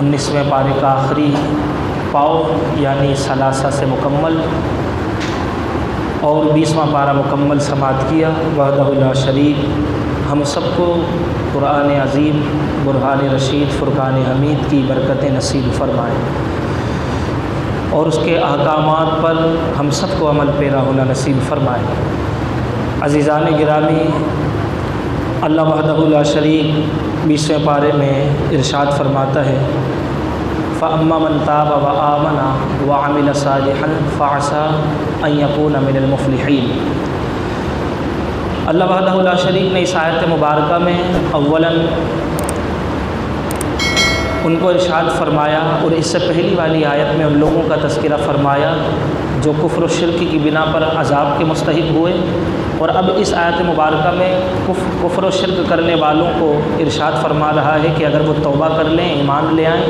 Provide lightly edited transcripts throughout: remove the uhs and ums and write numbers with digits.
19वें पारे का आखिरी पाव यानी सलासा से मुकम्मल और 20वां पारा मुकम्मल समाअत किया। वहदहु ला शरीक हम सबको कुरान अज़ीम, बुरहान रशीद, फ़ुरक़ान हमीद की बरकतें नसीब फ़रमाए और उसके अहकामात पर हम सबको अमल पेरा होना नसीब फ़रमाए। अज़ीज़ान गिरामी, अल्लाह वहदहु ला शरीक 20वें पारे में इरशाद फरमाता है, फ़अम्मा मन ताब व आमना व अमिल सालिहन फ़असा अन यकून मिनल मुफ़्लिहीन। अल्लाह वहदहु ला शरीक ने इस आयत मुबारका में अव्वलन उनको इरशाद फरमाया और इससे पहली वाली आयत में उन लोगों का तज़किरा फरमाया जो कुफ्र और शिर्क की बिना पर अज़ाब के मुस्तहिक़ हुए, और अब इस आयत मुबारका में कुफ्र और शिर्क करने वालों को इरशाद फरमा रहा है कि अगर वो तौबा कर लें, ईमान ले आएँ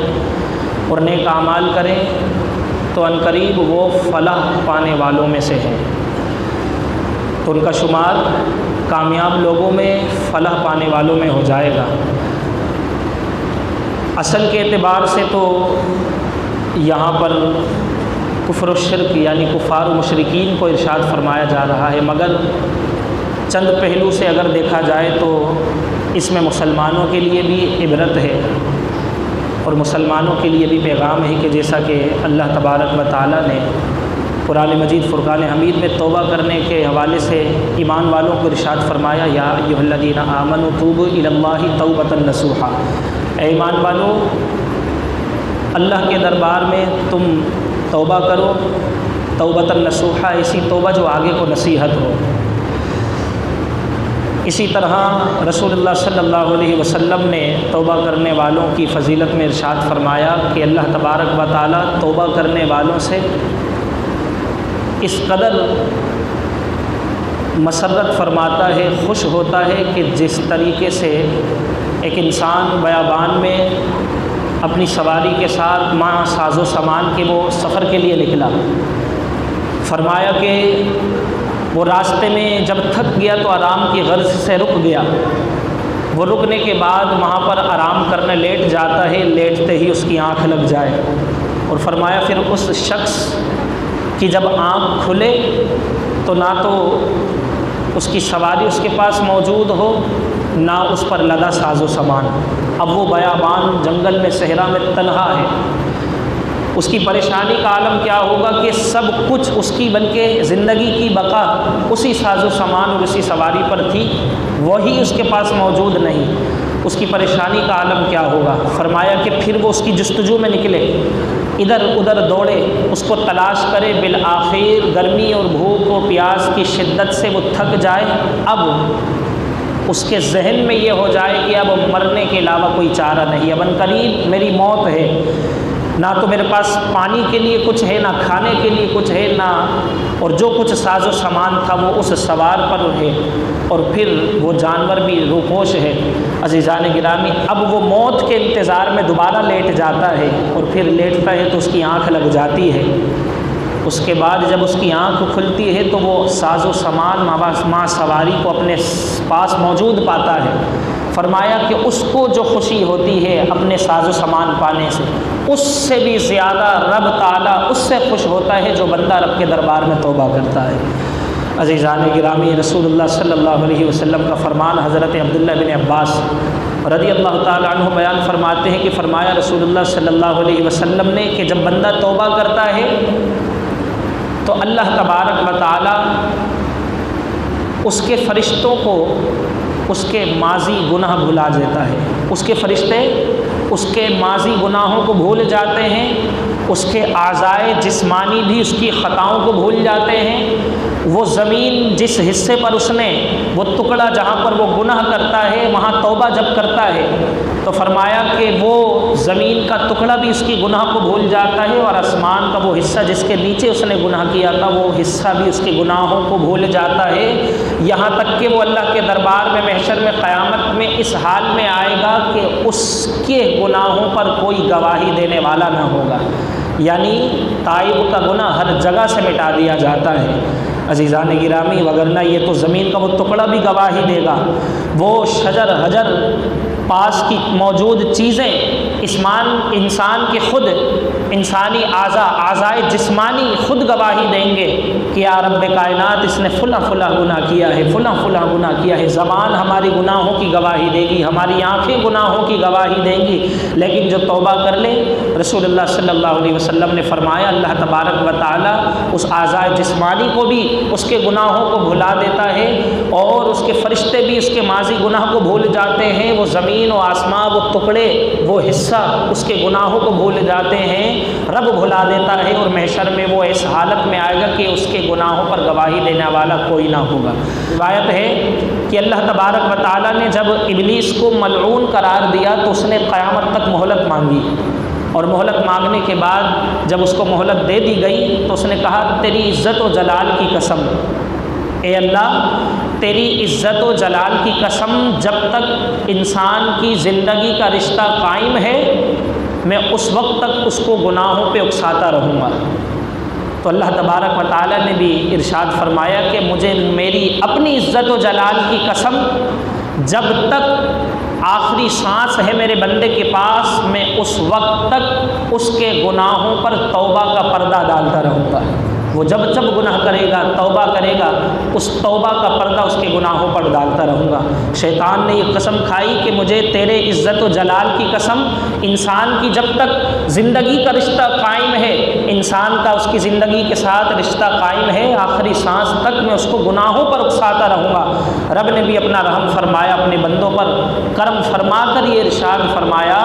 और नेक आमाल करें तो अनकरीब वो फलाह पाने वालों में से हैं। तो उनका शुमार कामयाब लोगों में, फलाह पाने वालों में हो जाएगा। असल के एतबार से तो यहाँ पर कुफ्र और शिर्क यानी कुफ़ार और मुशरिकीन को इरशाद फरमाया जा रहा है, मगर चंद पहलू से अगर देखा जाए तो इसमें मुसलमानों के लिए भी इबरत है और मुसलमानों के लिए भी पैगाम है कि जैसा कि अल्लाह तबारक व तआला ने कुरान मजीद फ़ुरक़ान हमीद में तौबा करने के हवाले से ईमान वालों को इरशाद फरमाया, या अय्युहल्लज़ीना आमनू तूबू इलल्लाहि तौबतन नसूहा। ऐ ईमान वालों, अल्लाह के दरबार में तुम तौबा करो, तौबतन नसूहा, ऐसी तौबा जो आगे को नसीहत हो। इसी तरह रसूलुल्लाह सल्लल्लाहु अलैहि वसल्लम ने तौबा करने वालों की फ़जीलत में इरशाद फरमाया कि अल्लाह तबारक व तआला तौबा करने वालों से इस कदर मसरत फरमाता है, खुश होता है कि जिस तरीके से एक इंसान बयाबान में अपनी सवारी के साथ माँ साजो सामान के वो सफ़र के लिए निकला, फरमाया कि वो रास्ते में जब थक गया तो आराम की गर्ज से रुक गया। वो रुकने के बाद वहाँ पर आराम करने लेट जाता है, लेटते ही उसकी आँख लग जाए, और फरमाया फिर उस शख्स कि जब आँख खुले तो ना तो उसकी सवारी उसके पास मौजूद हो, ना उस पर लदा साजो सामान। अब वो बयाबान जंगल में, सहरा में तन्हा है। उसकी परेशानी का आलम क्या होगा कि सब कुछ उसकी बल्कि ज़िंदगी की बका उसी साजो सामान और उसी सवारी पर थी, वही उसके पास मौजूद नहीं। उसकी परेशानी का आलम क्या होगा। फरमाया कि फिर वो उसकी जुस्तजू में निकले, इधर उधर दौड़े, उसको तलाश करे, बिल आखिर गर्मी और भूख और प्यास की शिद्दत से वो थक जाए। अब उसके जहन में ये हो जाए कि अब मरने के अलावा कोई चारा नहीं, अब अनकरीब मेरी मौत है, ना तो मेरे पास पानी के लिए कुछ है, ना खाने के लिए कुछ है, ना और जो कुछ साजो सामान था वो उस सवार पर है, और फिर वो जानवर भी रूपोश है। अज़ीज़ान गिरामी, अब वो मौत के इंतज़ार में दोबारा लेट जाता है, और फिर लेटता है तो उसकी आँख लग जाती है। उसके बाद जब उसकी आँख खुलती है तो वो साजो सामान माँ सवारी को अपने पास मौजूद पाता है। फरमाया कि उसको जो खुशी होती है अपने साजो सामान पाने से, उससे भी ज़्यादा रब ताला उससे खुश होता है जो बंदा रब के दरबार में तौबा करता है। अज़ीज़ान गिरामी, रसूलुल्लाह सल्लल्लाहु अलैहि वसल्लम का फरमान हज़रत अब्दुल्लाह बिन अब्बास रज़ी अल्लाह ताला अन्हु बयान फरमाते हैं कि फरमाया रसूलुल्लाह सल्लल्लाहु अलैहि वसल्लम ने कि जब बंदा तौबा करता है तो अल्लाह तबारक व तआला उसके फ़रिश्तों को उसके माजी गुनाह भुला देता है। उसके फ़रिश्ते उसके माजी गुनाहों को भूल जाते हैं, उसके आज़ाए जिस्मानी भी उसकी ख़ताओं को भूल जाते हैं। वो ज़मीन जिस हिस्से पर उसने वो टुकड़ा जहाँ पर वो गुनाह करता है वहाँ तौबा जब करता है तो फरमाया कि वो ज़मीन का टुकड़ा भी उसकी गुनाह को भूल जाता है, और आसमान का वो हिस्सा जिसके नीचे उसने गुनाह किया था वो हिस्सा भी उसके गुनाहों को भूल जाता है। यहाँ तक कि वो अल्लाह के दरबार में महशर में क़यामत में इस हाल में आएगा कि उसके गुनाहों पर कोई गवाही देने वाला न होगा, यानी ताइब का गुनाह हर जगह से मिटा दिया जाता है। अज़ीज़ान गिरामी, वगरना ये तो ज़मीन का वो टुकड़ा भी गवाही देगा। वो शजर हजर پاس کی موجود چیزیں انسان کے خود انسانی اعضائے جسمانی خود گواہی دیں گے کہ یا رب کائنات اس نے فلاں فلاں گناہ کیا ہے، فلاں فلاں گناہ کیا ہے۔ زبان ہماری گناہوں کی گواہی دے گی، ہماری آنکھیں گناہوں کی گواہی دیں گی، لیکن جو توبہ کر لے، رسول اللہ صلی اللہ علیہ وسلم نے فرمایا اللہ تبارک و تعالیٰ اس اعضائے جسمانی کو بھی اس کے گناہوں کو بھلا دیتا ہے، اور اس کے فرشتے بھی اس کے ماضی گناہ کو بھول جاتے ہیں، وہ زمین و آسمان، وہ ٹکڑے، وہ حصہ اس کے گناہوں کو بھول جاتے ہیں، رب بھلا دیتا ہے، اور محشر میں وہ اس حالت میں آئے گا کہ اس کے گناہوں پر گواہی دینے والا کوئی نہ ہوگا۔ روایت ہے کہ اللہ تبارک و تعالیٰ نے جب ابلیس کو ملعون قرار دیا تو اس نے قیامت تک مہلت مانگی، اور مہلت مانگنے کے بعد جب اس کو مہلت دے دی گئی تو اس نے کہا تیری عزت و جلال کی قسم، اے اللہ تیری عزت و جلال کی قسم، جب تک انسان کی زندگی کا رشتہ قائم ہے میں اس وقت تک اس کو گناہوں پہ اکساتا رہوں گا۔ تو اللہ تبارک و تعالیٰ نے بھی ارشاد فرمایا کہ مجھے میری اپنی عزت و جلال کی قسم، جب تک آخری سانس ہے میرے بندے کے پاس میں اس وقت تک اس کے گناہوں پر توبہ کا پردہ ڈالتا رہوں گا۔ وہ جب گناہ کرے گا، توبہ کرے گا، اس توبہ کا پردہ اس کے گناہوں پر ڈالتا رہوں گا۔ شیطان نے یہ قسم کھائی کہ مجھے تیرے عزت و جلال کی قسم، انسان کی جب تک زندگی کا رشتہ قائم ہے، انسان کا اس کی زندگی کے ساتھ رشتہ قائم ہے، آخری سانس تک میں اس کو گناہوں پر اکساتا رہوں گا۔ رب نے بھی اپنا رحم فرمایا، اپنے بندوں پر کرم فرما کر یہ ارشاد فرمایا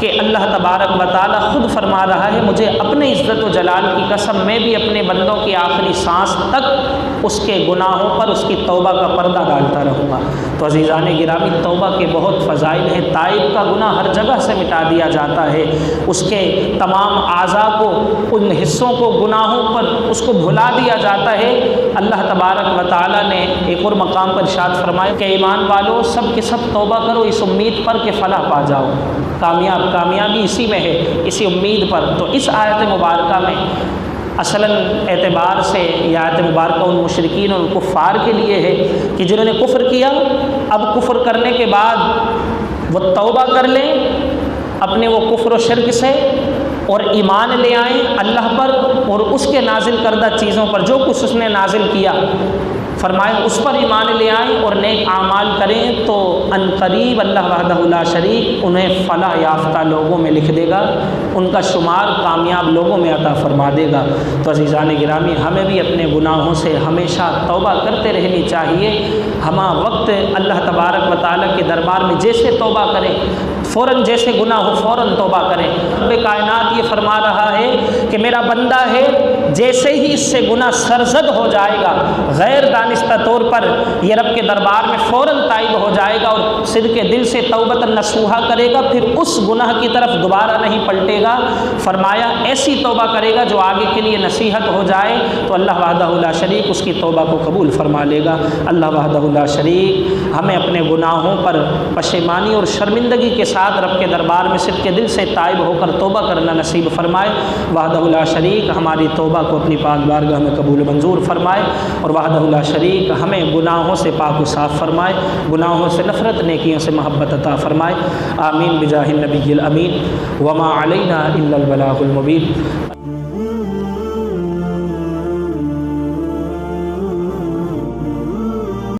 کہ اللہ تبارک و تعالیٰ خود فرما رہا ہے مجھے اپنے عزت و جلال کی قسم، میں بھی اپنے بندوں کی آخری سانس تک اس کے گناہوں پر اس کی توبہ کا پردہ ڈالتا رہوں گا۔ تو عزیزان گرامی، توبہ کے بہت فضائل ہیں۔ تائب کا گناہ ہر جگہ سے مٹا دیا جاتا ہے، اس کے تمام اعضاء کو، ان حصوں کو، گناہوں پر اس کو بھلا دیا جاتا ہے۔ اللہ تبارک و تعالیٰ نے ایک اور مقام پر ارشاد فرمایا کہ ایمان والو سب کے سب توبہ کرو اس امید پر کہ فلاح پا جاؤ، کامیابی اسی میں ہے، اسی امید پر۔ تو اس آیت مبارکہ میں اصلاً اعتبار سے یہ آیت مبارکہ ان مشرکین اور کفار کے لیے ہے کہ جنہوں نے کفر کیا، اب کفر کرنے کے بعد وہ توبہ کر لیں اپنے وہ کفر و شرک سے، اور ایمان لے آئیں اللہ پر اور اس کے نازل کردہ چیزوں پر، جو کچھ اس نے نازل کیا فرمائے اس پر ایمان لے آئیں اور نیک اعمال کریں، تو ان قریب اللہ وحدہ لا شریک انہیں فلاح یافتہ لوگوں میں لکھ دے گا، ان کا شمار کامیاب لوگوں میں عطا فرما دے گا۔ تو عزیزان گرامی، ہمیں بھی اپنے گناہوں سے ہمیشہ توبہ کرتے رہنی چاہیے۔ ہم وقت اللہ تبارک و تعالیٰ کے دربار میں جیسے توبہ کریں، فوراً جیسے گناہ ہو فوراً توبہ کریں۔ رب کائنات یہ فرما رہا ہے کہ میرا بندہ ہے، جیسے ہی اس سے گناہ سرزد ہو جائے گا، غیر دانستہ طور پر یہ رب کے دربار میں فوراً تائب ہو جائے گا اور صدق دل سے توبۃ نصوحہ کرے گا، پھر اس گناہ کی طرف دوبارہ نہیں پلٹے گا۔ فرمایا ایسی توبہ کرے گا جو آگے کے لیے نصیحت ہو جائے، تو اللہ وحدہ لا شریک اس کی توبہ کو قبول فرما لے گا۔ اللہ وحدہ لا شریک ہمیں اپنے گناہوں پر پشیمانی اور شرمندگی کے ساتھ رب کے دربار میں صدق دل سے تائب ہو کر توبہ کرنا نصیب فرمائے۔ وحدہ لا شریک ہماری توبہ کو اپنی پاک بارگاہ میں قبول منظور فرمائے، اور وحدہ لا شریک ہمیں گناہوں سے پاک و صاف فرمائے، گناہوں سے نفرت، نیکیوں سے محبت عطا فرمائے۔ آمین بجاہ النبی الامین۔ وما علینا الا البلاغ المبین۔